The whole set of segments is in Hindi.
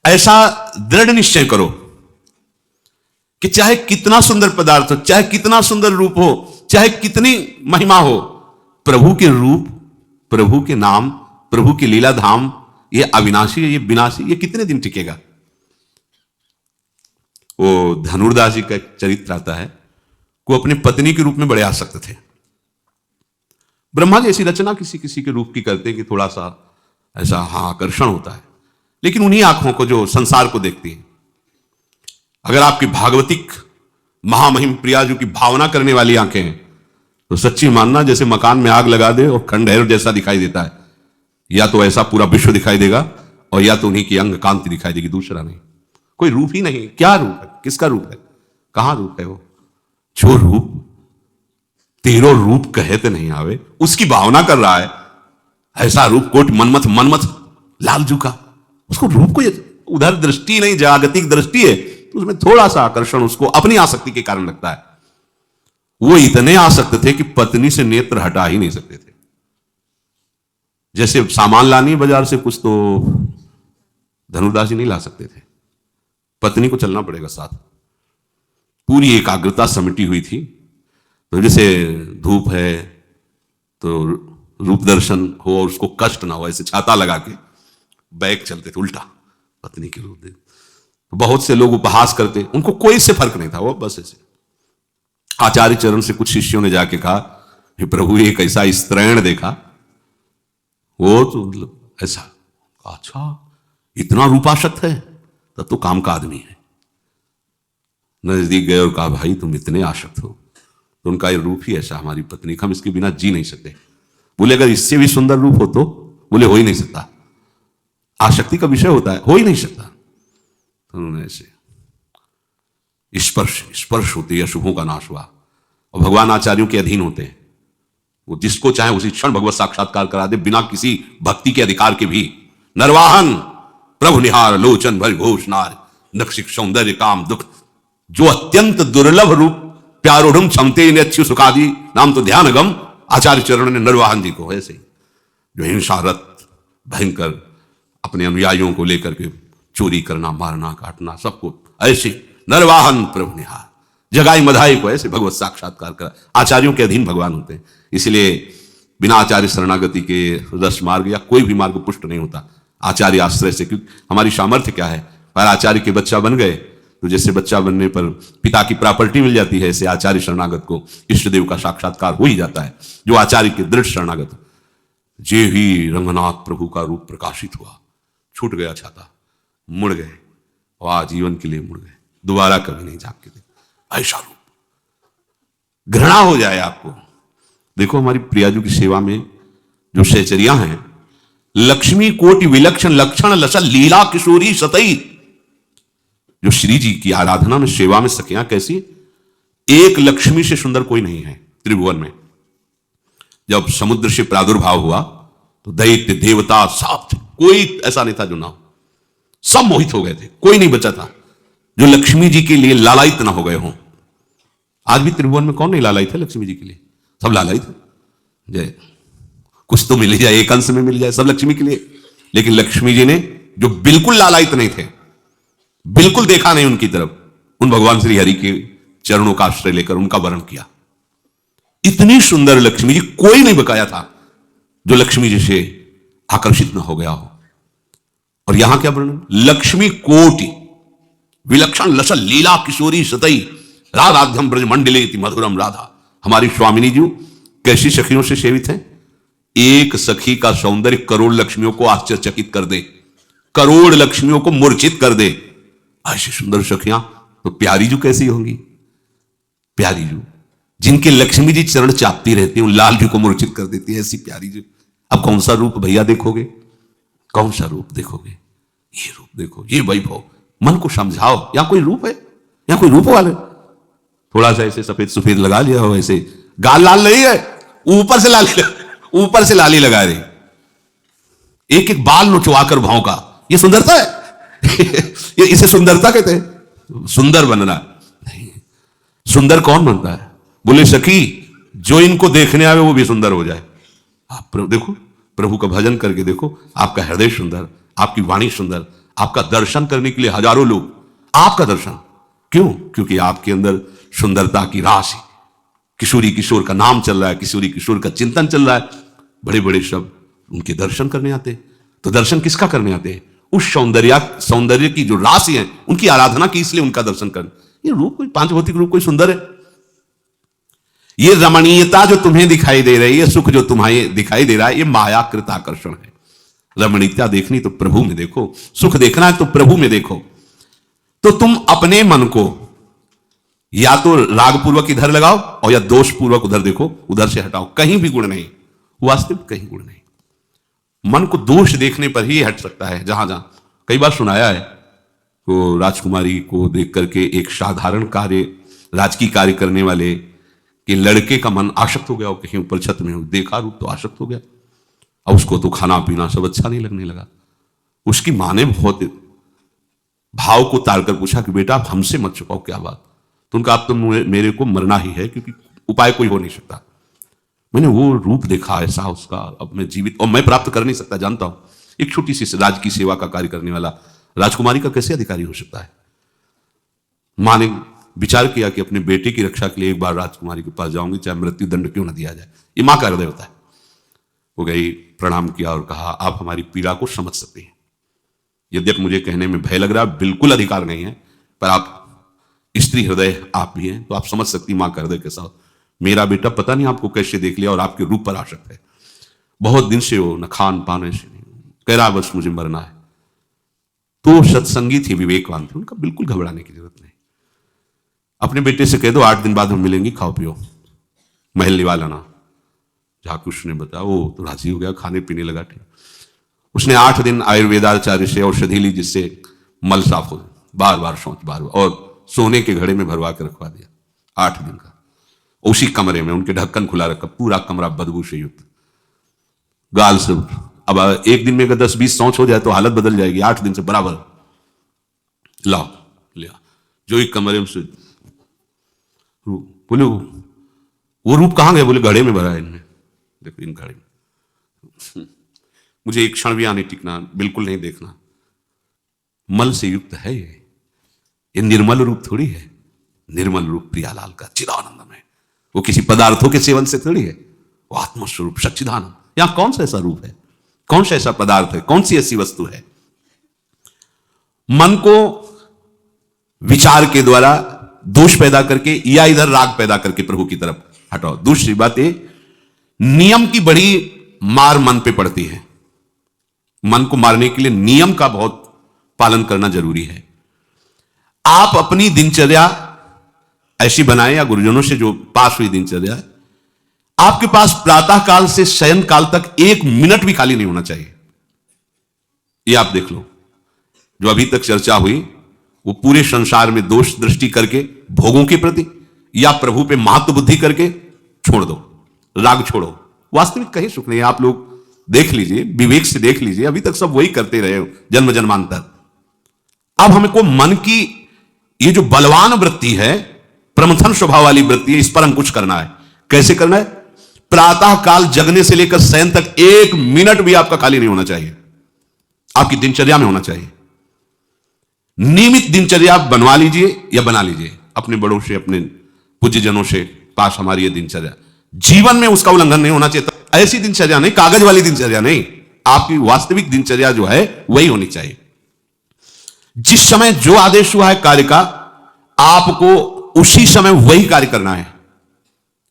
ऐसा दृढ़ निश्चय करो कि चाहे कितना सुंदर पदार्थ हो, चाहे कितना सुंदर रूप हो, चाहे कितनी महिमा हो, प्रभु के रूप, प्रभु के नाम, प्रभु की लीला धाम, ये अविनाशी है, ये विनाशी, ये कितने दिन टिकेगा। वो धनुर्दास जी का एक चरित्र आता है, वो अपनी पत्नी के रूप में बड़े आसक्त थे। ब्रह्मा जी ऐसी रचना किसी किसी के रूप की करते हैं कि थोड़ा सा ऐसा आकर्षण होता है, लेकिन उन्हीं आंखों को जो संसार को देखती है। अगर आपकी भागवतिक महामहिम प्रिया जो की भावना करने वाली आंखें हैं, तो सच्ची मानना जैसे मकान में आग लगा दे और खंडहर जैसा दिखाई देता है, या तो ऐसा पूरा विश्व दिखाई देगा और या तो उन्हीं की अंग कांति दिखाई देगी, दूसरा नहीं। कोई रूप ही नहीं। क्या रूप है, किसका रूप है, कहां रूप है? वो जो रूप तेरो रूप कहते नहीं आवे, उसकी भावना कर रहा है। ऐसा रूप कोट मनमथ मनमथ लालजू का, उसको रूप को उधर दृष्टि नहीं, जागतिक दृष्टि है, तो उसमें थोड़ा सा आकर्षण उसको अपनी आसक्ति के कारण लगता है। वो इतने आसक्त थे कि पत्नी से नेत्र हटा ही नहीं सकते थे। जैसे सामान लानी बाजार से कुछ, तो धनुर्दास जी नहीं ला सकते थे, पत्नी को चलना पड़ेगा साथ। पूरी एकाग्रता समिटी हुई थी। तो जैसे धूप है तो रूप दर्शन हो और उसको कष्ट ना हो, ऐसे छाता लगा के बैग चलते थे उल्टा, पत्नी के रूप देख। बहुत से लोग उपहास करते, उनको कोई से फर्क नहीं था, वो बस ऐसे। आचार्य चरण से कुछ शिष्यों ने जाके कहा, हे प्रभु एक ऐसा स्त्रैण देखा, वो तो मतलब ऐसा। अच्छा इतना रूपाशक्त है, तब तो काम का आदमी है। नजदीक गए और कहा, भाई तुम इतने आसक्त हो, तो उनका ये रूप ही ऐसा, हमारी पत्नी, हम इसके बिना जी नहीं सकते। बोले अगर इससे भी सुंदर रूप हो तो? बोले हो ही नहीं सकता, आसक्ति का विषय होता है, हो ही नहीं सकता। तो उन्होंने ऐसे स्पर्श स्पर्श होती है, शुभों का नाश हुआ। और भगवान आचार्यों के अधीन होते हैं, वो जिसको चाहे उसी क्षण भगवत साक्षात्कार करा दे, बिना किसी भक्ति के अधिकार के भी। नरवाहन प्रभु निहार लोचन भर घोष नार, नक्षिक सौंदर्य काम दुख, जो अत्यंत दुर्लभ रूप प्यारोढ़ क्षमते ने अच्छी सुखादी, नाम तो ध्यान गम। आचार्य चरण ने नरवाहन जी को ऐसे, जो हिंसारत भयंकर अपने अनुयायियों को लेकर के चोरी करना, मारना, काटना, सबको ऐसे नरवाहन प्रभु निहार, जगाई मधाई को ऐसे भगवत साक्षात्कार करा। आचार्यों के अधीन भगवान होते हैं, इसलिए बिना आचार्य शरणागति के रस मार्ग या कोई भी मार्ग पुष्ट नहीं होता, आचार्य आश्रय से। क्योंकि हमारी सामर्थ्य क्या है, पर आचार्य के बच्चा बन गए तो जैसे बच्चा बनने पर पिता की प्रॉपर्टी मिल जाती है, ऐसे आचार्य शरणागत को इष्ट देव का साक्षात्कार हो ही जाता है। जो आचार्य के दृढ़ शरणागत, जे ही रंगनाथ प्रभु का रूप प्रकाशित हुआ, छूट गया छाता, मुड़ गए और आजीवन के लिए मुड़ गए, दोबारा कभी नहीं झांक के देख ऐसा रूप। घृणा हो जाए आपको। देखो हमारी प्रियाजू की सेवा में जो सहचरियां हैं, लक्ष्मी कोटि विलक्षण लक्षण लसल लीला किशोरी सतई, जो श्री जी की आराधना में सेवा में सखियां कैसी, एक लक्ष्मी से सुंदर कोई नहीं है त्रिभुवन में। जब समुद्र से प्रादुर्भाव हुआ तो दैत्य देवता सब थे, कोई ऐसा नहीं था जो ना हो, सब मोहित हो गए थे, कोई नहीं बचा था जो लक्ष्मी जी के लिए लालायित ना हो गए हों। आज भी त्रिभुवन में कौन नहीं लालायित है लक्ष्मी जी के लिए? सब लालायित है। जय कुछ तो मिल जाए, एक अंश में मिल जाए, सब लक्ष्मी के लिए। लेकिन लक्ष्मी जी ने जो बिल्कुल लालायित नहीं थे, बिल्कुल देखा नहीं उनकी तरफ, उन भगवान श्री हरि के चरणों का आश्रय लेकर उनका वरण किया। इतनी सुंदर लक्ष्मी जी, कोई नहीं बकाया था जो लक्ष्मी जी से आकर्षित न हो गया हो। और यहां क्या वर्णन, लक्ष्मी कोटि विलक्षण लसल लीला किशोरी सतई, राधाध्यम ब्रज मंडले मधुरम राधा। हमारी स्वामिनी जी कैसी सखियों से सेवित हैं? एक सखी का सौंदर्य करोड़ लक्ष्मियों को आश्चर्यचकित कर दे, करोड़ लक्ष्मियों को मूर्छित कर दे। ऐसी सुंदर सखियां तो प्यारी जू कैसी होंगी? प्यारी जू जिनके लक्ष्मी जी चरण चापती रहती हैं, लाल जी को मूर्छित कर देती है, ऐसी प्यारी जू। अब कौन सा रूप भैया देखोगे, कौन सा रूप देखोगे? ये रूप देखो, ये वैभव। मन को समझाओ, यहां कोई रूप है, यहां कोई रूप वाले, थोड़ा सा ऐसे सफेद सफेद लगा लिया हो, ऐसे गाल लाल नहीं है, ऊपर से लाली लगा रही, एक एक बाल नोचवाकर भाव का, ये सुंदरता है? ये इसे सुंदरता कहते हैं? सुंदर बनना नहीं। सुंदर कौन बनता है? बोले सखी जो इनको देखने आवे वो भी सुंदर हो जाए। आप देखो, प्रभु का भजन करके देखो, आपका हृदय सुंदर, आपकी वाणी सुंदर, आपका दर्शन करने के लिए हजारों लोग, आपका दर्शन क्यों? क्योंकि आपके अंदर सुंदरता की राशि, किशोरी किशोर का नाम चल रहा है, किशोरी किशोर का चिंतन चल रहा है, बड़े बड़े शब्द, उनके दर्शन करने आते। तो दर्शन किसका करने आते हैं? उस सौंदर्य की जो राशि है उनकी आराधना की, इसलिए उनका दर्शन करने। ये रूप कोई पांच भौतिक रूप कोई सुंदर है? ये रमणीयता जो तुम्हें दिखाई दे रही है, सुख जो तुम्हें दिखाई दे रहा है, ये मायाकृत आकर्षण है। रमणीयता देखनी तो प्रभु में देखो, सुख देखना है तो प्रभु में देखो। तो तुम अपने मन को या तो रागपूर्वक इधर लगाओ और या दोषपूर्वक उधर देखो, उधर से हटाओ, कहीं भी गुण नहीं, वास्तविक कहीं गुण नहीं। मन को दोष देखने पर ही हट सकता है। जहां जहां कई बार सुनाया है, तो राजकुमारी को देख करके एक साधारण कार्य, राजकीय कार्य करने वाले कि लड़के का मन आसक्त हो गया, और कहीं ऊपर छत में देखा रूप तो आसक्त हो गया, और उसको तो खाना पीना सब अच्छा नहीं लगने लगा। उसकी मां ने बहुत भाव को ताड़कर पूछा कि बेटा आप हमसे मत छुपाओ, क्या बात? तो उनका आप तो मेरे को मरना ही है, क्योंकि उपाय कोई हो नहीं सकता। मैंने वो रूप देखा ऐसा उसका, अब मैं जीवित और मैं प्राप्त कर नहीं सकता, जानता हूं। एक छोटी सी राज की सेवा का कार्य करने वाला राजकुमारी का कैसे अधिकारी हो सकता है? मां ने विचार किया कि अपने बेटे की रक्षा के लिए एक बार राजकुमारी के पास जाऊंगी, चाहे मृत्यु दंड क्यों न दिया जाए। ये मां का हृदय होता है। वो गई, प्रणाम किया और कहा आप हमारी पीड़ा को समझ सकते हैं। यद्यपि मुझे कहने में भय लग रहा है, बिल्कुल अधिकार नहीं है, पर आप स्त्री हृदय आप भी हैं, तो आप समझ सकती मां का हृदय कैसा हो। मेरा बेटा पता नहीं आपको कैसे देख लिया और आपके रूप पर आसक्त है। बहुत दिन से वो न खान पान ऐसे नहीं, कह रहा बस मुझे मरना है। तो सत्संगी थी, विवेकवान थे, उनका बिल्कुल घबराने की जरूरत नहीं। अपने बेटे से कह दो 8 दिन बाद हम मिलेंगे, खाओ पियो, महल निवा लाना। झाकुश ने बताया, वो तो राजी हो गया, खाने पीने लगा। ठीक, उसने 8 दिन आयुर्वेदाचार्य से औषधि ली, जिससे मल साफ हो, बार बार शौच, बार बार, और सोने के घड़े में भरवा के रखवा दिया 8 दिन का। उसी कमरे में उनके ढक्कन खुला रखा, पूरा कमरा बदबू से युक्त, गाल से। अब एक दिन में अगर 10-20 शौच हो जाए तो हालत बदल जाएगी। 8 दिन से बराबर लाओ लिया, जो एक कमरे में से। बोले वो रूप कहां गए? बोले घड़े में भरा है इनमें, देखो इन घड़े में। मुझे एक क्षण भी आने टिकना, बिल्कुल नहीं देखना। मल से युक्त है ये निर्मल रूप थोड़ी है। निर्मल रूप प्रियालाल का चिदानंदम है, वो किसी पदार्थों के सेवन से थोड़ी है, वो आत्मस्वरूप सच्चिदानंद। यहां कौन सा ऐसा रूप है, कौन सा ऐसा पदार्थ है, कौन सी ऐसी वस्तु है? मन को विचार के द्वारा दोष पैदा करके या इधर राग पैदा करके प्रभु की तरफ हटाओ। दूसरी बात ये, नियम की बड़ी मार मन पे पड़ती है। मन को मारने के लिए नियम का बहुत पालन करना जरूरी है। आप अपनी दिनचर्या ऐसी बनाएं, या गुरुजनों से जो पास हुई दिनचर्या, आपके पास प्रातः काल से शयन काल तक 1 मिनट भी खाली नहीं होना चाहिए। ये आप देख लो, जो अभी तक चर्चा हुई वो पूरे संसार में दोष दृष्टि करके भोगों के प्रति या प्रभु पे महत्व बुद्धि करके छोड़ दो, राग छोड़ो। वास्तविक कहीं सुख नहीं है। आप लोग देख लीजिए, विवेक से देख लीजिए, अभी तक सब वही करते रहे हो जन्म जन्मांतर। अब हमको मन की ये जो बलवान वृत्ति है, प्रमथन स्वभाव वाली वृत्ति है, इस पर हम कुछ करना है। कैसे करना है? प्रातः काल जगने से लेकर शयन तक 1 मिनट भी आपका खाली नहीं होना चाहिए, आपकी दिनचर्या में होना चाहिए। नियमित दिनचर्या आप बनवा लीजिए या बना लीजिए अपने बड़ों से, अपने पूज्यजनों से। पास हमारी ये दिनचर्या, जीवन में उसका उल्लंघन नहीं होना चाहिए। ऐसी दिनचर्या नहीं, कागज वाली दिनचर्या नहीं, आपकी वास्तविक दिनचर्या जो है वही होनी चाहिए। जिस समय जो आदेश हुआ है कार्य का, आपको उसी समय वही कार्य करना है।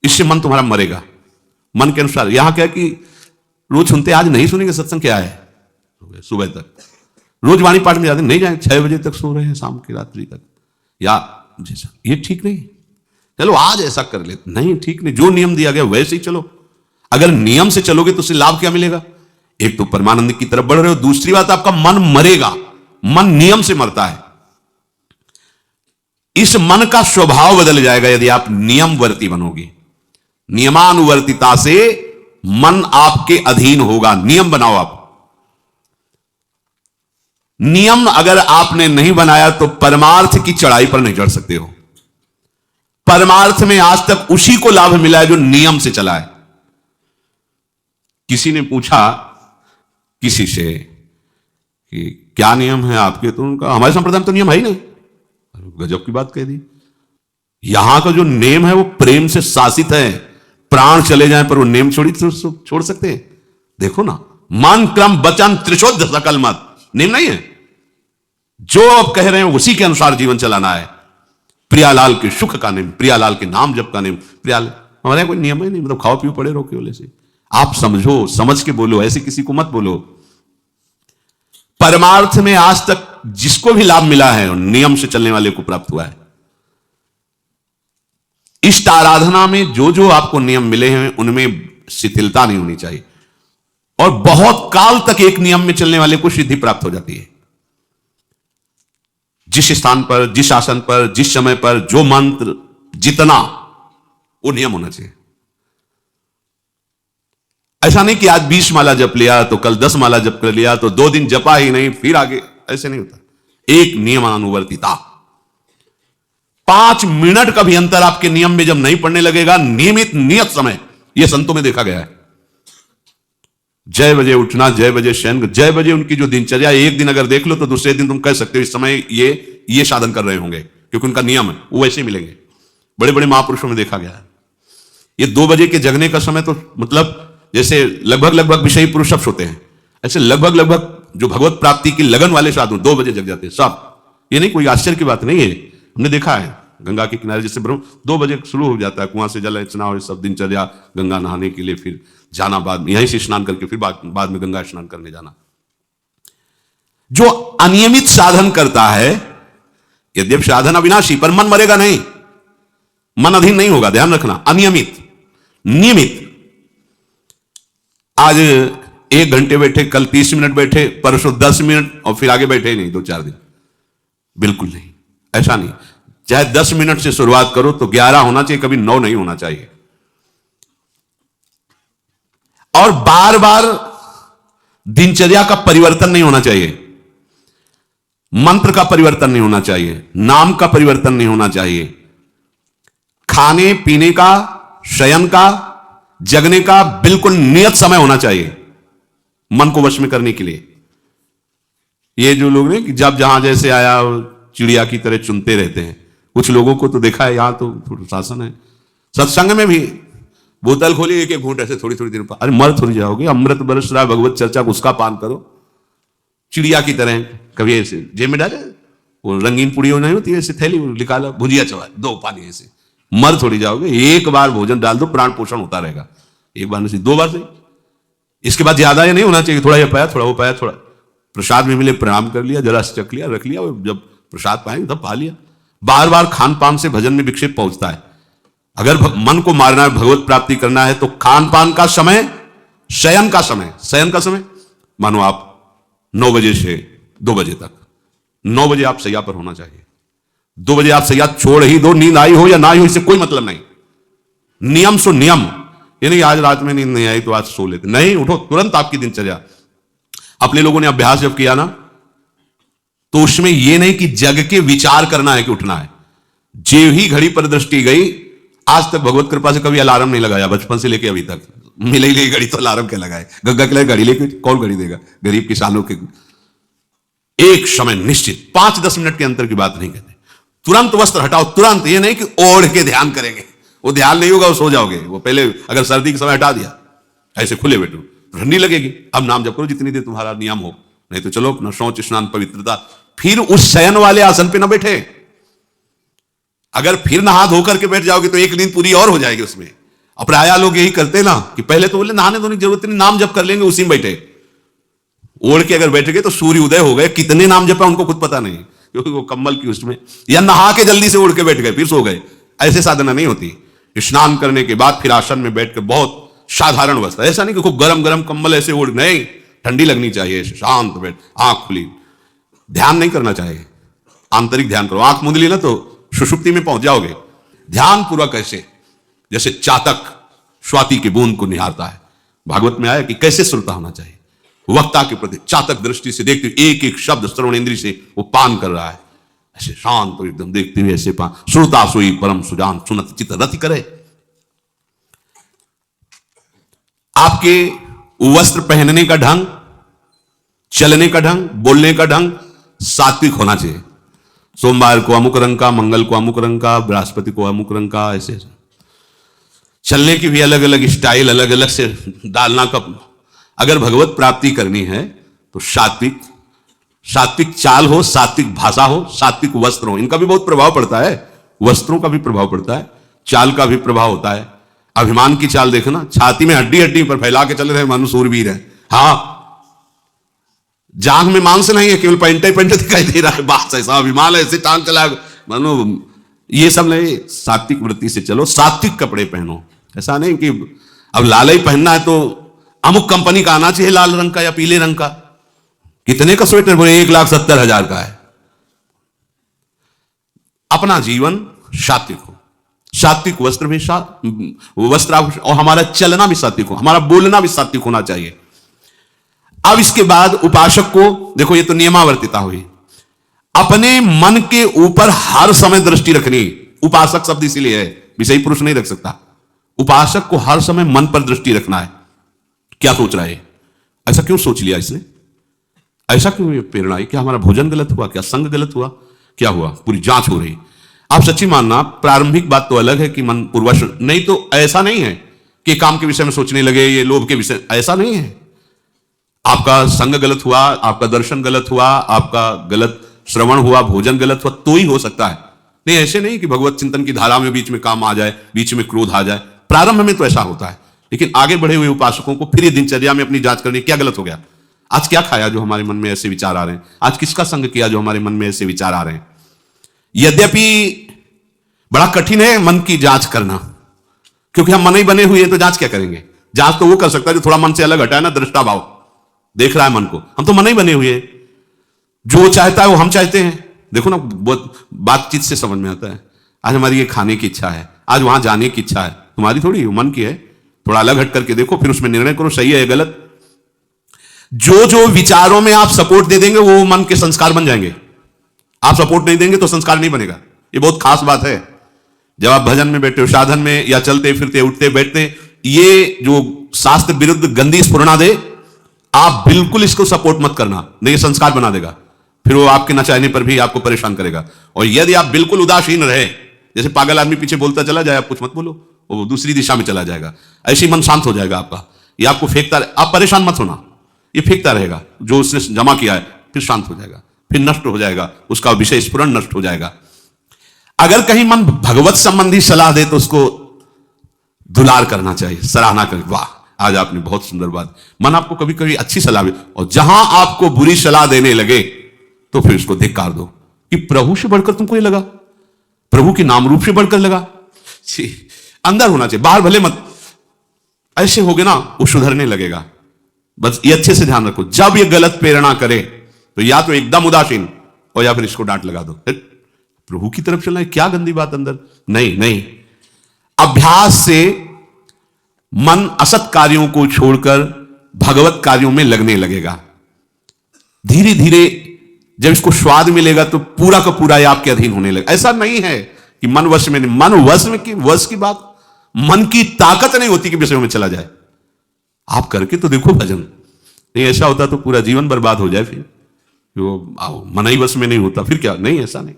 इससे मन तुम्हारा मरेगा। मन के अनुसार यहां क्या कि रोज सुनते, आज नहीं सुनेंगे सत्संग, क्या है सुबह तक रोज वाणी पाठ में जाते, नहीं जाए 6 बजे तक सो रहे हैं, शाम की रात्रि तक, या जैसा, ये ठीक नहीं। चलो आज ऐसा कर ले, नहीं ठीक नहीं, जो नियम दिया गया वैसे ही चलो। अगर नियम से चलोगे तो उससे लाभ क्या मिलेगा? एक तो परमानंद की तरफ बढ़ रहे हो, दूसरी बात आपका मन मरेगा। मन नियम से मरता है। इस मन का स्वभाव बदल जाएगा यदि आप नियमवर्ती बनोगे। नियमानुवर्तिता से मन आपके अधीन होगा। नियम बनाओ आप। नियम अगर आपने नहीं बनाया तो परमार्थ की चढ़ाई पर नहीं चढ़ सकते हो। परमार्थ में आज तक उसी को लाभ मिला है जो नियम से चला है। किसी ने पूछा किसी से कि क्या नियम है आपके, तो उनका हमारे संप्रदाय में तो नियम है ही नहीं। गजब की बात कह दी। यहां का जो नेम है वो प्रेम से शासित है, प्राण चले जाएं पर वो नेम छोड़ सकते हैं? देखो ना, मन क्रम वचन त्रिशुद्ध सकल मत, नेम नहीं है। जो आप कह रहे हैं उसी के अनुसार जीवन चलाना है। प्रियालाल के सुख का नेम, प्रियालाल के नाम जप का नेम, प्रियालाल हमारे कोई नियम ही नहीं, मतलब खाओ पियो पड़े रहो केवल से। आप समझो, समझ के बोलो, ऐसे किसी को मत बोलो। परमार्थ में आज तक जिसको भी लाभ मिला है नियम से चलने वाले को प्राप्त हुआ है। इष्ट आराधना में जो जो आपको नियम मिले हैं उनमें शिथिलता नहीं होनी चाहिए, और बहुत काल तक एक नियम में चलने वाले को सिद्धि प्राप्त हो जाती है। जिस स्थान पर, जिस आसन पर, जिस समय पर जो मंत्र जितना, वो नियम होना चाहिए। ऐसा नहीं कि आज 20 माला जप लिया तो कल 10 माला जप कर लिया तो 2 दिन जपा ही नहीं फिर आगे, ऐसे नहीं होता। एक नियमानुवर्तिता। 5 मिनट का भी अंतर आपके नियम में जब नहीं पड़ने लगेगा, नियमित नियत समय, यह संतों में देखा गया है। जय बजे उठना, जय बजे शयन, जय बजे उनकी जो दिनचर्या, एक दिन अगर देख लो तो दूसरे दिन तुम कह सकते हो इस समय ये साधन कर रहे होंगे, क्योंकि उनका नियम है, वो वैसे मिलेंगे। बड़े बड़े महापुरुषों में देखा गया है। ये 2 बजे के जगने का समय तो मतलब जैसे लगभग विषयी पुरुष सब सोते हैं, ऐसे लगभग जो भगवत प्राप्ति की लगन वाले साधु 2 बजे जग जाते हैं सब। ये नहीं कोई आश्चर्य की बात नहीं है, हमने देखा है। गंगा के किनारे जैसे ब्रह्म 2 बजे शुरू हो जाता है, कुआं से जल इतना और सब दिनचर्या, गंगा नहाने के लिए फिर जाना, बाद में यहीं से स्नान करके फिर बाद में गंगा स्नान करने जाना। जो अनियमित साधन करता है, यद्यप साधन अविनाशी, पर मन मरेगा नहीं, मन अधीन नहीं होगा, ध्यान रखना। अनियमित, नियमित, आज 1 घंटे बैठे, कल 30 मिनट बैठे, परसों 10 मिनट और फिर आगे बैठे ही नहीं 2-4 दिन, बिल्कुल नहीं, ऐसा नहीं। चाहे 10 मिनट से शुरुआत करो तो 11 होना चाहिए, कभी 9 नहीं होना चाहिए। और बार बार दिनचर्या का परिवर्तन नहीं होना चाहिए, मंत्र का परिवर्तन नहीं होना चाहिए, नाम का परिवर्तन नहीं होना चाहिए, खाने पीने का, शयन का, जगने का बिल्कुल नियत समय होना चाहिए मन को वश में करने के लिए। ये जो लोग ने कि जब जहां जैसे आया चिड़िया की तरह चुनते रहते हैं, कुछ लोगों को तो देखा है, यहां तो शासन है। सत्संग में भी बोतल खोली, एक एक घूंट ऐसे थोड़ी थोड़ी देर पर, अरे मर थोड़ी जाओगे, अमृत बरस रहा भगवत चर्चा को, उसका पान करो चिड़िया की तरह। कभी ऐसे जेब में डाले, वो रंगीन पुड़ी नहीं होती ऐसे थैली निकाला, भुजिया चबा, 2 पानी, ऐसे मर थोड़ी जाओगे। एक बार भोजन डाल दो, प्राण पोषण होता रहेगा। एक बार नहीं, 2 बार से, इसके बाद ज्यादा ये नहीं होना चाहिए, थोड़ा ये पाया, थोड़ा वो पाया, थोड़ा प्रसाद में मिले प्रणाम कर लिया, जरा चख लिया, रख लिया, जब प्रसाद पाएंगे तब पा लिया। बार बार खान पान से भजन में विक्षेप पहुंचता है। अगर मन को मारना है, भगवत प्राप्ति करना है, तो खान पान का समय, शयन का समय मानो आप 9 बजे से 2 बजे तक, 9 बजे आप सैया पर होना चाहिए। 2 बजे आप सैया छोड़ ही दो, नींद आई हो या ना आई हो, इससे कोई मतलब नहीं। नियम सो नियम, ये नहीं आज रात में नींद नहीं आई तो आज सो लेते, नहीं, उठो तुरंत। आपकी दिनचर्या, अपने लोगों ने अभ्यास जब किया ना, तो उसमें यह नहीं कि जग के विचार करना है कि उठना है। जेव ही घड़ी पर दृष्टि गई, आज तक भगवत कृपा से कभी अलार्म नहीं लगाया, बचपन से लेके अभी तक। मिले ही घड़ी तो अलार्म क्या लगाए, गंगा के लिए घड़ी लेके कौन घड़ी देगा, गरीब किसानों के। एक समय निश्चित 5-10 मिनट के अंतर की बात नहीं कहते, तुरंत वस्त्र हटाओ, तुरंत। ये नहीं कि ओढ़ के ध्यान करेंगे, वो ध्यान नहीं होगा, वो सो जाओगे। वो पहले अगर सर्दी के समय हटा दिया, ऐसे खुले बैठो, ठंडी लगेगी। अब नाम जप करो जितनी देर तुम्हारा नियम हो, नहीं तो चलो अपना शौच स्नान पवित्रता। फिर उस शयन वाले आसन पे ना बैठे, अगर फिर नहा धो करके बैठ जाओगे तो एक नींद पूरी और हो जाएगी उसमें। अब प्राय लोग यही करते ना कि पहले तो बोले नहाने धोने की जरूरत नहीं, नाम जप कर लेंगे, उसी में बैठे। ओढ़ के अगर बैठ गए तो सूर्य उदय हो गए, कितने नाम जपा उनको खुद पता नहीं, क्योंकि वो कम्बल की उसमें, या नहा के जल्दी से उड़ के बैठ गए फिर सो गए। ऐसे साधना नहीं होती। स्नान करने के बाद फिर आसन में बैठ कर बहुत साधारण अवस्था, ऐसा नहीं कि खूब गरम गरम कम्बल ऐसे ओढ़, नहीं, ठंडी लगनी चाहिए, शांत बैठ, आंख खुली, ध्यान नहीं करना चाहिए, आंतरिक ध्यान करो। आंख मूंद ली ना तो सुषुप्ति में पहुंच जाओगे। ध्यान पूर्वक ऐसे, जैसे चातक स्वाति की बूंद को निहारता है। भागवत में आया कि कैसे श्रोता होना चाहिए, वक्ता के प्रति चातक दृष्टि से देखते हुए एक एक शब्द श्रवण इंद्री से वो पान कर रहा है, ऐसे शांत तो एकदम देखते हुए ऐसे पान। श्रोता सोई परम सुजान, सुनत चित्त रति करे। आपके वस्त्र पहनने का ढंग, चलने का ढंग, बोलने का ढंग सात्विक होना चाहिए। सोमवार को अमुक रंग का, मंगल को अमुक रंग का, बृहस्पति को अमुक रंग का, ऐसे चलने की भी अलग अलग स्टाइल, अलग अलग से डालना का। अगर भगवत प्राप्ति करनी है तो सात्विक सात्विक चाल हो, सात्विक भाषा हो, सात्विक वस्त्र हो। इनका भी बहुत प्रभाव पड़ता है, वस्त्रों का भी प्रभाव पड़ता है, चाल का भी प्रभाव होता है। अभिमान की चाल देखना, छाती में हड्डी हड्डी पर फैला के चल रहे मानो सूरवीर है। हाँ, जांघ में मांस नहीं है, केवल पैंटे पैंटे दिखाई दे रहा है, बात ऐसा अभिमान है, ऐसे टांग चला मानो। ये सब नहीं, सात्विक वृत्ति से चलो, सात्विक कपड़े पहनो। ऐसा नहीं कि अब लाल ही पहनना है तो अमुक कंपनी का आना चाहिए, लाल रंग का या पीले रंग का। कितने का स्वेटर? बोले 1,70,000 का है। अपना जीवन सात्विक हो, सात्विक वस्त्र भी वस्त्र, और हमारा चलना भी सात्विक हो, हमारा बोलना भी सात्विक होना चाहिए। अब इसके बाद उपासक को देखो, ये तो नियमावर्तिता हुई। अपने मन के ऊपर हर समय दृष्टि रखनी। उपासक शब्द इसीलिए है, विषयी पुरुष नहीं रख सकता। उपासक को हर समय मन पर दृष्टि रखना है। क्या सोच रहा है? ऐसा क्यों सोच लिया इसने? ऐसा क्यों प्रेरणा आई? क्या हमारा भोजन गलत हुआ? क्या संग गलत हुआ? क्या हुआ? पूरी जांच हो रही। आप सच्ची मानना, प्रारंभिक बात तो अलग है कि मन पूर्वश, नहीं तो ऐसा नहीं है कि काम के विषय में सोचने लगे, ये लोभ के विषय, ऐसा नहीं है। आपका संग गलत हुआ, आपका दर्शन गलत हुआ, आपका गलत श्रवण हुआ, भोजन गलत हुआ, तो ही हो सकता है। नहीं, ऐसे नहीं कि भगवत चिंतन की धारा में बीच में काम आ जाए, बीच में क्रोध आ जाए। प्रारंभ में तो ऐसा होता है, लेकिन आगे बढ़े हुए उपासकों को फिर ये दिनचर्या में अपनी जांच करनी, क्या गलत हो गया, आज क्या खाया जो हमारे मन में ऐसे विचार आ रहे हैं, आज किसका संग किया जो हमारे मन में ऐसे विचार आ रहे हैं। यद्यपि बड़ा कठिन है मन की जांच करना, क्योंकि हम मन ही बने हुए हैं, तो जांच क्या करेंगे? जांच तो वो कर सकता है जो थोड़ा मन से अलग हटा है ना, दृष्टा भाव देख रहा है मन को। हम तो मन ही बने हुए हैं, जो चाहता है वो हम चाहते हैं। देखो ना, बहुत बातचीत से समझ में आता है। आज हमारी ये खाने की इच्छा है, आज वहां जाने की इच्छा है, तुम्हारी थोड़ी, मन की है। थोड़ा अलग हट करके देखो, फिर उसमें निर्णय करो, सही है या गलत। जो जो विचारों में आप सपोर्ट दे देंगे वो मन के संस्कार बन जाएंगे। आप सपोर्ट नहीं देंगे तो संस्कार नहीं बनेगा। ये बहुत खास बात है। जब आप भजन में बैठे हो, साधन में, या चलते फिरते उठते बैठते, ये जो शास्त्र विरुद्ध गंदी स्फुरणा दे, आप बिल्कुल इसको सपोर्ट मत करना, नहीं, ये संस्कार बना देगा। फिर वो आपके न चाहने पर भी आपको परेशान करेगा। और यदि आप बिल्कुल उदासीन रहे, जैसे पागल आदमी पीछे बोलता चला जाए, आप कुछ मत बोलो, वो दूसरी दिशा में चला जाएगा, ऐसे ही मन शांत हो जाएगा आपका। ये आपको फेंकता, आप परेशान मत होना, ये फेंकता रहेगा जो उसने जमा किया है, फिर शांत हो जाएगा, फिर नष्ट हो जाएगा, उसका विषय स्फुरण नष्ट हो जाएगा। अगर कहीं मन भगवत संबंधी सलाह दे तो उसको दुलार करना चाहिए, सराहना करें, वाह आज आपने बहुत सुंदर बात। मन आपको कभी कभी अच्छी सलाह दे, और जहां आपको बुरी सलाह देने लगे तो फिर उसको धिक्कार दो कि प्रभु से बढ़कर तुमको ये लगा, प्रभु के नाम रूप से बढ़कर लगा। अंदर होना चाहिए, बाहर भले मत। ऐसे हो गए ना, वो सुधरने लगेगा। बस ये अच्छे से ध्यान रखो, जब ये गलत प्रेरणा करे तो या तो एकदम उदासीन, और या फिर इसको डांट लगा दो, प्रभु की तरफ चलना है, क्या गंदी बात अंदर। नहीं नहीं, अभ्यास से मन असत कार्यों को छोड़कर भगवत कार्यों में लगने लगेगा। धीरे धीरे जब इसको स्वाद मिलेगा तो पूरा का पूरा ये आपके अधीन होने लगेगा। ऐसा नहीं है कि मन वश में नहीं, मन वश की बात, मन की ताकत नहीं होती कि विषयों में चला जाए। आप करके तो देखो भजन, नहीं ऐसा होता तो पूरा जीवन बर्बाद हो जाए। फिर वो मन ही वश में नहीं होता, फिर क्या? नहीं, ऐसा नहीं।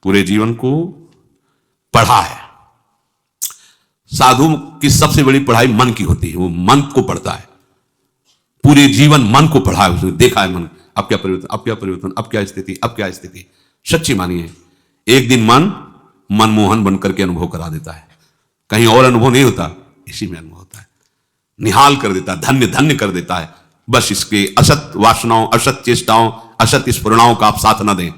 पूरे जीवन को पढ़ा है। साधु की सबसे बड़ी पढ़ाई मन की होती है, वो मन को पढ़ता है, पूरे जीवन मन को पढ़ा है, उसने देखा है मन, अब क्या परिवर्तन, अब क्या परिवर्तन, अब क्या स्थिति, अब क्या स्थिति। सच्ची मानिए, एक दिन मन मनमोहन बनकर के अनुभव करा देता है। कहीं और अनुभव नहीं होता, इसी में अनुभव होता है। निहाल कर देता है, धन्य धन्य कर देता है। बस इसके असत वासनाओं, असत चेष्टाओं, असत स्फुरणाओं का आप साथ न दें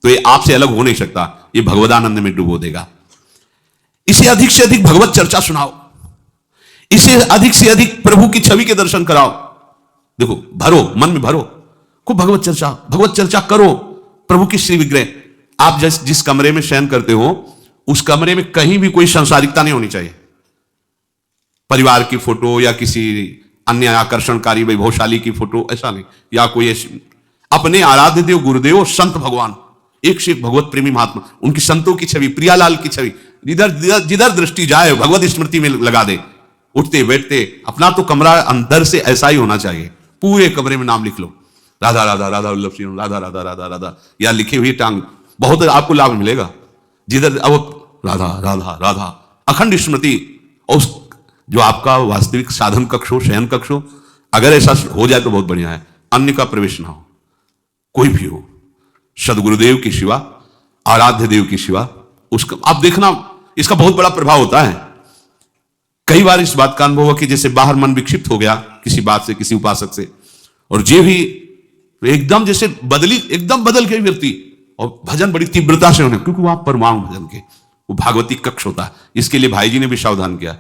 तो ये आपसे अलग हो नहीं सकता, ये भगवदानंद में डुबो देगा। इसे अधिक से अधिक भगवत चर्चा सुनाओ, इसे अधिक से अधिक प्रभु की छवि के दर्शन कराओ। देखो, भरो, मन में भरो, खूब भगवत चर्चा करो। प्रभु की श्री विग्रह, आप जिस कमरे में शयन करते हो उस कमरे में कहीं भी कोई सांसारिकता नहीं होनी चाहिए। परिवार की फोटो या किसी अन्य आकर्षणकारी वैभवशाली की फोटो, ऐसा नहीं, या कोई अपने आराध्य देव गुरुदेव संत भगवान, एक से एक भगवत प्रेमी महात्मा, उनकी संतों की छवि, प्रियालाल की छवि, जिधर दृष्टि जाए भगवत स्मृति में लगा दे। उठते बैठते अपना तो कमरा अंदर से ऐसा ही होना चाहिए, पूरे कमरे में नाम लिख लो, राधा राधा राधा वल्लभ श्री राधा राधा राधा राधा, या लिखी हुई टांग, बहुत आपको लाभ मिलेगा। जिधर अब राधा राधा राधा अखंड स्मृति, और उस जो आपका वास्तविक साधन कक्ष हो, शयन कक्ष हो, अगर ऐसा हो जाए तो बहुत बढ़िया है। अन्य का प्रवेश ना हो, कोई भी हो, सदगुरुदेव के सिवा, आराध्य देव के सिवा, उसका आप देखना, इसका बहुत बड़ा प्रभाव होता है। कई बार इस बात का अनुभव हुआ कि जैसे बाहर मन विक्षिप्त हो गया किसी बात से, किसी उपासक से, और जे भी एकदम जैसे एकदम बदल गई व्यक्ति, और भजन बड़ी तीव्रता से होने, क्योंकि वहां परमाणु भजन के वो भागवती कक्ष होता है। इसके लिए भाई जी ने भी सावधान किया,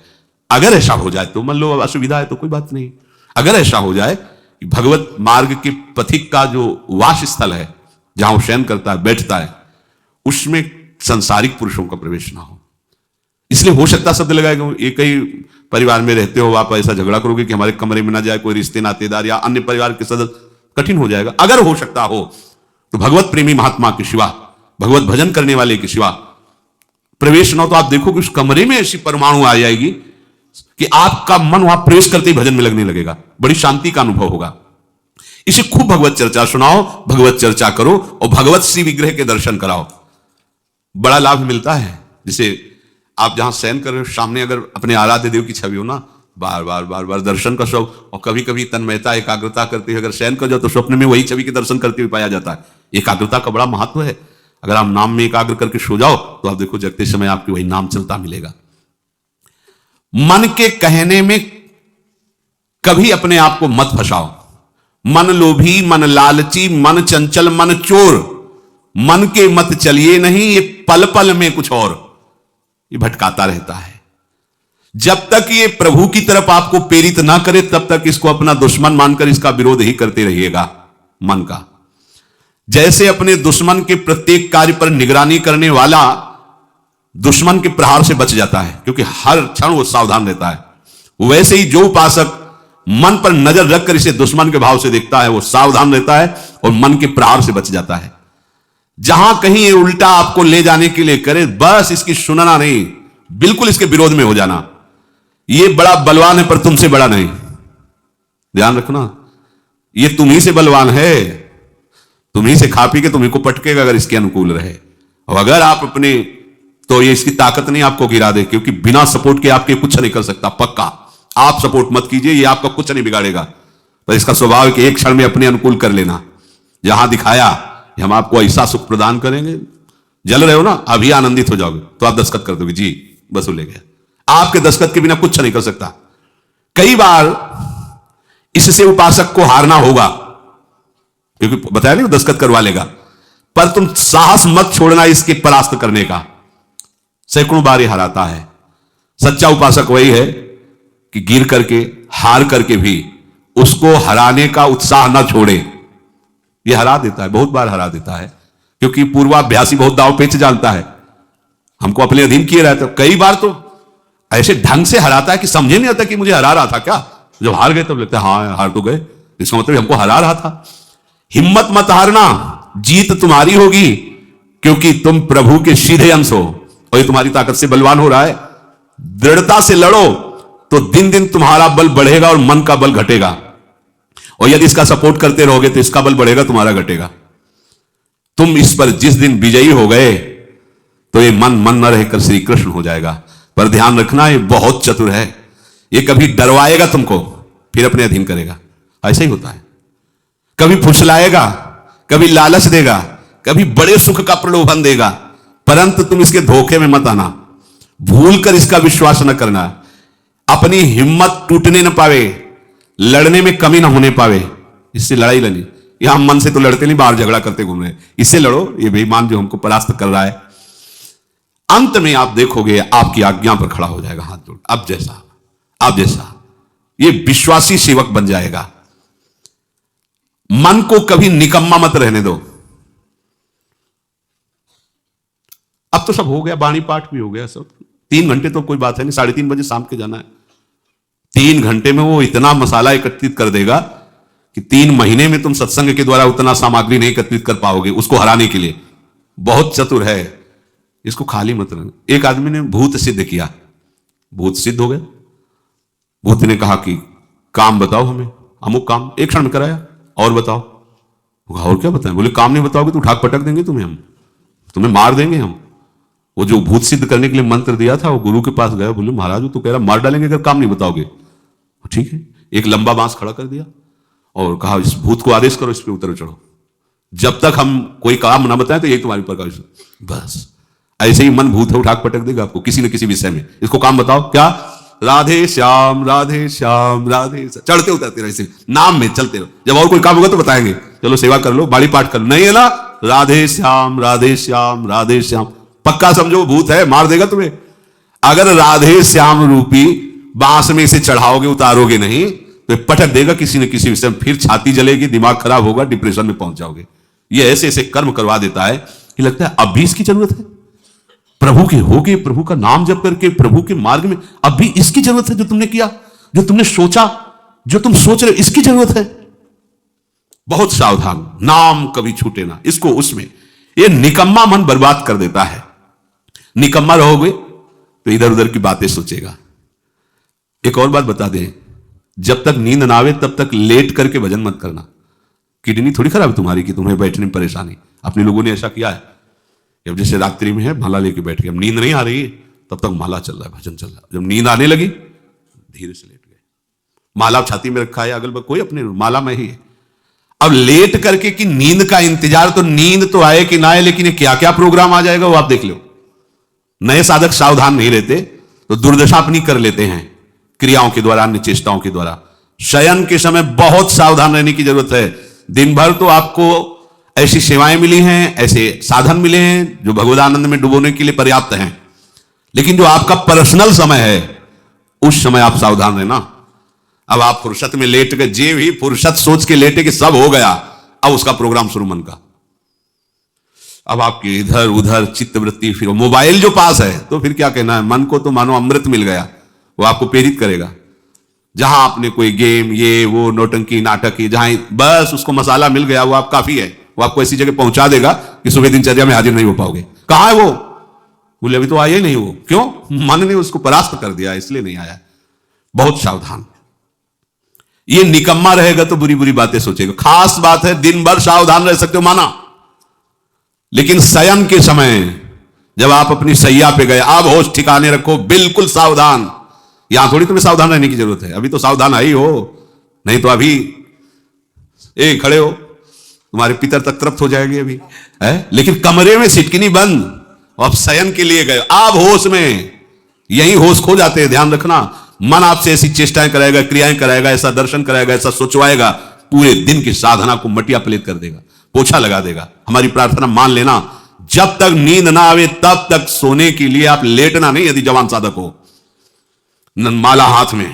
अगर ऐसा हो जाए तो मान लो असुविधा है तो कोई बात नहीं, अगर ऐसा हो जाए कि भगवत मार्ग के पथिक का जो वास स्थल है, जहां वो शयन करता है, बैठता है, उसमें सांसारिक पुरुषों का प्रवेश ना हो। इसलिए हो सकता शब्द लगाएगा, एक ही परिवार में रहते हो, आप ऐसा झगड़ा करोगे कि हमारे कमरे में ना जाए कोई रिश्ते नातेदार या अन्य परिवार के सदस्य, कठिन हो जाएगा। अगर हो सकता हो तो भगवत प्रेमी महात्मा के सिवा, भगवत भजन करने वाले के सिवा प्रवेश न हो, तो आप देखो कि उस कमरे में ऐसी परमाणु आ जाएगी कि आपका मन वहां प्रवेश करते ही भजन में लगने लगेगा, बड़ी शांति का अनुभव होगा। इसे खूब भगवत चर्चा सुनाओ, भगवत चर्चा करो, और भगवत श्री विग्रह के दर्शन कराओ, बड़ा लाभ मिलता है। जैसे आप जहां शयन कर रहे हो, सामने अगर अपने आराध्य देव की छवि हो ना, बार बार बार बार दर्शन का शौक, और कभी कभी तन्मयता एकाग्रता करते हुए अगर शयन कर जाओ तो स्वप्न में वही छवि के दर्शन करते हुए पाया जाता है। एकाग्रता का बड़ा महत्व है। अगर आप नाम में एकाग्र करके सो जाओ तो आप देखो जगते समय आपके वही नाम चलता मिलेगा। मन के कहने में कभी अपने आप को मत फंसाओ। मन लोभी, मन लालची, मन चंचल, मन चोर, मन के मत चलिए नहीं, ये पल पल में कुछ और, ये भटकाता रहता है। जब तक ये प्रभु की तरफ आपको प्रेरित ना करे तब तक इसको अपना दुश्मन मानकर इसका विरोध ही करते रहिएगा। मन का जैसे अपने दुश्मन के प्रत्येक कार्य पर निगरानी करने वाला दुश्मन के प्रहार से बच जाता है, क्योंकि हर क्षण वो सावधान रहता है, वैसे ही जो उपासक मन पर नजर रखकर इसे दुश्मन के भाव से देखता है वो सावधान रहता है और मन के प्रहार से बच जाता है। जहां कहीं ये उल्टा आपको ले जाने के लिए करे, बस इसकी सुनना नहीं, बिल्कुल इसके विरोध में हो जाना। ये बड़ा बलवान है पर तुमसे बड़ा नहीं, ध्यान रखना, ये तुम्ही से बलवान है, तुम्ही से खा पी के तुम्ही को पटकेगा अगर इसके अनुकूल रहे। और अगर आप अपने, तो ये इसकी ताकत नहीं आपको गिरा दे, क्योंकि बिना सपोर्ट के आपके कुछ नहीं कर सकता। पक्का आप सपोर्ट मत कीजिए, ये आपका कुछ नहीं बिगाड़ेगा, पर इसका स्वभाव है कि एक क्षण में अपने अनुकूल कर लेना। जहां दिखाया हम आपको ऐसा सुख प्रदान करेंगे, जल रहे हो ना, अभी आनंदित हो जाओगे तो आप दस्तखत कर दोगे, जी बस हो ले गया। आपके दस्तखत के बिना कुछ नहीं कर सकता। कई बार इससे उपासक को हारना होगा, क्योंकि बताया नहीं दस्तखत करवा लेगा, पर तुम साहस मत छोड़ना इसके परास्त करने का। सैकड़ों बार ये हराता है। सच्चा उपासक वही है कि गिर करके, हार करके भी उसको हराने का उत्साह न छोड़े। ये हरा देता है, बहुत बार हरा देता है, क्योंकि पूर्वाभ्यासी बहुत दाव पेच जानता है, हमको अपने अधीन किए रहता है। कई बार तो ऐसे ढंग से हराता है कि समझे नहीं आता कि मुझे हरा रहा था क्या। जब हार गए तब लगता है हाँ हार तो गए, इसका मतलब हमको हरा रहा था। हिम्मत मत हारना, जीत तुम्हारी होगी, क्योंकि तुम प्रभु के सीधे अंश हो और ये तुम्हारी ताकत से बलवान हो रहा है। दृढ़ता से लड़ो तो दिन दिन तुम्हारा बल बढ़ेगा और मन का बल घटेगा, और यदि इसका सपोर्ट करते रहोगे तो इसका बल बढ़ेगा, तुम्हारा घटेगा। तुम इस पर जिस दिन विजयी हो गए तो ये मन मन न रहकर श्री कृष्ण हो जाएगा। पर ध्यान रखना, ये बहुत चतुर है, ये कभी डरवाएगा तुमको फिर अपने अधीन करेगा। ऐसा ही होता है, कभी फुसलाएगा, कभी लालच देगा, कभी बड़े सुख का प्रलोभन देगा, परंतु तुम इसके धोखे में मत आना, भूल कर इसका विश्वास न करना। अपनी हिम्मत टूटने न पावे, लड़ने में कमी न होने पावे, इससे लड़ाई लड़ी। यहां मन से तो लड़ते नहीं, बाहर झगड़ा करते घूम रहे, इससे लड़ो, ये बेईमान जो हमको परास्त कर रहा है। अंत में आप देखोगे आपकी आज्ञा पर खड़ा हो जाएगा हाथ जोड़, अब जैसा आप जैसा, ये विश्वासी सेवक बन जाएगा। मन को कभी निकम्मा मत रहने दो। अब तो सब हो गया, वाणी पाठ भी हो गया सब, 3 घंटे तो कोई बात है नहीं, 3:30 बजे शाम के जाना है। 3 घंटे में वो इतना मसाला एकत्रित कर देगा कि 3 महीने में तुम सत्संग के द्वारा उतना सामग्री नहीं एकत्रित कर पाओगे उसको हराने के लिए। बहुत चतुर है, इसको खाली मत रहना। एक आदमी ने भूत सिद्ध किया, भूत सिद्ध हो गया। भूत ने कहा कि काम बताओ हमें, अमुक काम, एक क्षण में कराया। और बताओ? और क्या बताएं? बोले काम नहीं बताओगे तो उठाक पटक देंगे तुम्हें, हम तुम्हें मार देंगे हम। वो जो भूत सिद्ध करने के लिए मंत्र दिया था, वो गुरु के पास गया, बोले महाराज वो तो कह रहा मार डालेंगे अगर काम नहीं बताओगे। ठीक है, एक लंबा बांस खड़ा कर दिया और कहा इस भूत को आदेश करो, इस पे उतर चढ़ो, जब तक हम कोई काम ना बताएं तो यही तुम्हारी ऊपर का। बस ऐसे ही मन भूत है, उठाक पटक देगा आपको किसी न किसी विषय में। इसको काम बताओ, क्या? राधे श्याम राधे श्याम राधे श्याम, चढ़ते उतरते रहे, नाम में चलते रहो। जब और कोई काम होगा तो बताएंगे, चलो सेवा कर लो, बाड़ी पाठ कर लो, नहीं है ना, राधे श्याम राधे श्याम राधे श्याम। पक्का समझो भूत है, मार देगा तुम्हें। अगर राधे श्याम रूपी बांस में इसे चढ़ाओगे, उतारोगे नहीं तो पटक देगा किसी न किसी विषय में, फिर छाती जलेगी, दिमाग खराब होगा, डिप्रेशन में पहुंच जाओगे। ये ऐसे ऐसे कर्म करवा देता है कि लगता है अब भी इसकी जरूरत है। प्रभु के होगे, प्रभु का नाम जप करके प्रभु के मार्ग में, अब भी इसकी जरूरत है जो तुमने किया, जो तुमने सोचा, जो तुम सोच रहे हो, इसकी जरूरत है। बहुत सावधान, नाम कभी छूटे ना इसको उसमें। ये निकम्मा मन बर्बाद कर देता है। निकम्मा रहोगे तो इधर उधर की बातें सोचेगा। एक और बात बता दें, जब तक नींद ना आवे तब तक लेट करके भजन मत करना। किडनी थोड़ी खराब है तुम्हारी कि तुम्हें बैठने में परेशानी। अपने लोगों ने ऐसा किया है, अब जैसे रात्रि में है माला लेके बैठ गए, अब नींद नहीं आ रही है तब तक माला चल रहा है, भजन चल रहा है। जब नींद आने लगी धीरे से लेट गए, माला छाती में रखा है, अगल बगल कोई अपने माला में ही है। अब लेट करके कि नींद का इंतजार, तो नींद तो आए कि ना आए, लेकिन ये क्या क्या प्रोग्राम आ जाएगा वो आप देख लो। नए साधक सावधान नहीं रहते तो दुर्दशा अपनी कर लेते हैं क्रियाओं के द्वारा, अन्य चेष्टाओं के द्वारा। शयन के समय बहुत सावधान रहने की जरूरत है। दिन भर तो आपको ऐसी सेवाएं मिली हैं, ऐसे साधन मिले हैं जो भगवदानंद में डुबोने के लिए पर्याप्त हैं, लेकिन जो आपका पर्सनल समय है उस समय आप सावधान रहना। अब आप फुर्सत में लेट गए, जे भी फुर्सत सोच के लेटे कि सब हो गया, अब उसका प्रोग्राम शुरू मन का। अब आपके इधर उधर चित्तवृत्ति, फिर मोबाइल जो पास है तो फिर क्या कहना है, मन को तो मानो अमृत मिल गया, वो आपको प्रेरित करेगा। जहां आपने कोई गेम ये वो नौटंकी नाटक की, जहां बस उसको मसाला मिल गया वो आप काफी है, वो आपको ऐसी जगह पहुंचा देगा कि सुबह दिनचर्या में हाजिर नहीं हो पाओगे। कहां है वो? बोले अभी तो आया ही नहीं वो। क्यों? मन ने उसको परास्त कर दिया इसलिए नहीं आया। बहुत सावधान। ये निकम्मा रहेगा तो बुरी बुरी बातें सोचेगा। खास बात है, दिन भर सावधान रह सकते हो माना, लेकिन शयन के समय जब आप अपनी सैया पे गए, अब होश ठिकाने रखो, बिल्कुल सावधान। यहां थोड़ी तुम्हें सावधान रहने की जरूरत है, अभी तो सावधान आई हो, नहीं तो अभी खड़े हो, तुम्हारे पितर तक तृप्त हो जाएंगे अभी है। लेकिन कमरे में सिटकिनी बंद, अब शयन के लिए गए, आप होश में, यही होश खो जाते हैं। ध्यान रखना, मन आपसे ऐसी चेष्टाएं कराएगा, क्रियाएं कराएगा, ऐसा दर्शन कराएगा, ऐसा सोचवाएगा, पूरे दिन की साधना को मटिया पलेट कर देगा, पोछा लगा देगा। हमारी प्रार्थना मान लेना, जब तक नींद ना आवे तब तक सोने के लिए आप लेटना नहीं। यदि जवान साधक हो, माला हाथ में,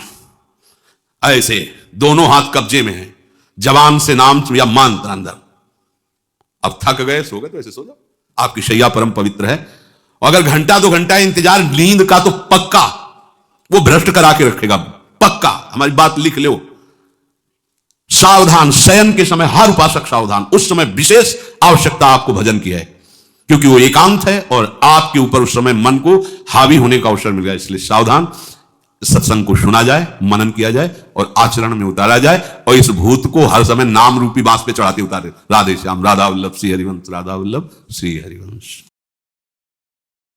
ऐसे दोनों हाथ कब्जे में है, जवान से नाम या मंत्र अंदर। अब थक गए, सो गए तो ऐसे सो जाओ, आपकी शैया परम पवित्र है। अगर घंटा 2 घंटा इंतजार नींद का तो पक्का वो भ्रष्ट करा के रखेगा, पक्का। हमारी बात लिख लो। सावधान, शयन के समय हर उपासक सावधान। उस समय विशेष आवश्यकता आपको भजन की है, क्योंकि वो एकांत है और आपके ऊपर उस समय मन को हावी होने का अवसर मिल गया। इसलिए सावधान, सत्संग को सुना जाए, मनन किया जाए और आचरण में उतारा जाए, और इस भूत को हर समय नाम रूपी बांस पे चढ़ाते उतारे। राधे श्याम, राधा वल्लभ श्री हरिवंश, राधा वल्लभ श्री हरिवंश।